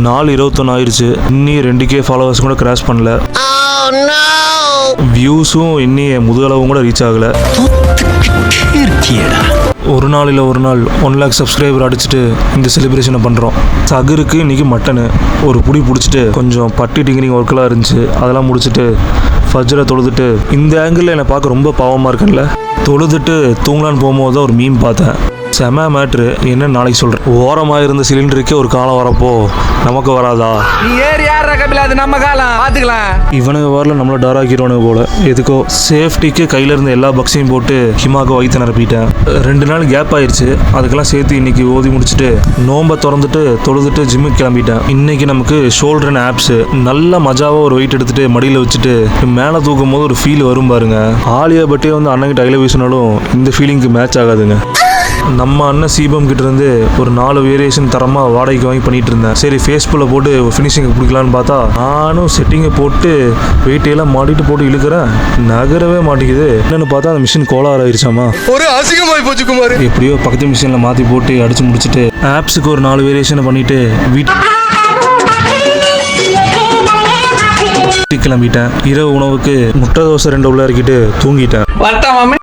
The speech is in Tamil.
நாள் 21 ஆயிடுச்சு. இன்னி 2K ஃபாலோவர்ஸ் கூட கிராஸ் பண்ணல. வியூஸும் இன்னி முதுகளவும் கூட ரீச் ஆகல. ஒரு நாள் இல்லை ஒரு நாள் 1 lakh சப்ஸ்கிரைபர் அடிச்சுட்டு இந்த செலிப்ரேஷனை பண்ணுறோம். சகருக்கு இன்றைக்கி மட்டனு ஒரு புடி பிடிச்சிட்டு கொஞ்சம் பட்டி டிங்கரிங் ஒர்க்கெலாம் இருந்துச்சு. அதெல்லாம் முடிச்சுட்டு ஃபஜ்ரை தொழுதுட்டு இந்த ஆங்கிளில் என்னை பார்க்க ரொம்ப பாவமாக இருக்குல்ல. தொழுதுட்டு தூங்கலான்னு போகும்போது தான் ஒரு மீம் பார்த்தேன். செம மேட்ரு. என்ன நாளைக்கு சொல்கிறேன். ஓரமாக இருந்த சிலிண்டருக்கே ஒரு காலம் வரப்போ நமக்கு வராதா? நீ ஏறி யாரா கபில, அது நம்ம காலம் பார்த்துக்கலாம். இவனுக்கு வரல நம்மளை டராக்கிடுவானுங்க போல. எதுக்கோ சேஃப்டிக்கு கையில் இருந்த எல்லா பக்ஸையும் போட்டு ஹிமாக்கு வயிற்று நிரப்பிட்டேன். 2 நாள் கேப் ஆயிடுச்சு. அதுக்கெல்லாம் சேர்த்து இன்னைக்கு ஓதி முடிச்சுட்டு நோம்பை திறந்துட்டு தொழுதுட்டு ஜிம்முக்கு கிளம்பிட்டேன். இன்னைக்கு நமக்கு ஷோல்டர் அண்ட் ஆப்ஸு நல்ல மஜாவாக ஒரு வெயிட் எடுத்துட்டு மடியில் வச்சுட்டு மேலே தூக்கும் போது ஒரு ஃபீல் வரும் பாருங்க. ஆலியா பட்டே வந்து அண்ணங்கிட்ட கையில் வீசினாலும் இந்த ஃபீலிங்க்கு மேட்ச் ஆகாதுங்க. நம்ம அண்ணன் சீபம் கிட்ட இருந்து ஒரு 4 வேரியேஷன் தரமாக வாடகைக்கு வாங்கி பண்ணிட்டு இருந்தேன். சரி ஃபேஸ்புக்கில் போட்டு ஃபினிஷிங்கை பிடிக்கலான்னு பார்த்தா நானும் செட்டிங்கை போட்டு வெயிட்டையெல்லாம் மாட்டிட்டு போட்டு இழுக்கிறேன். நகரவே மாட்டேங்குது. என்னன்னு பார்த்தா அந்த மிஷின் கோளாறு ஆயிடுச்சாமா. ஒரு அசிங்கமாய் போச்சு குமார். எப்படியோ பக்கத்து மிஷினில் மாற்றி போட்டு அடிச்சு முடிச்சுட்டு ஆப்ஸுக்கு ஒரு 4 வேரியேஷனை பண்ணிட்டு வீட்டுக்கு கிளம்பிட்டேன். இரவு உணவுக்கு முட்டை தோசை 2 உள்ள இறக்கிட்டு தூங்கிட்டேன்.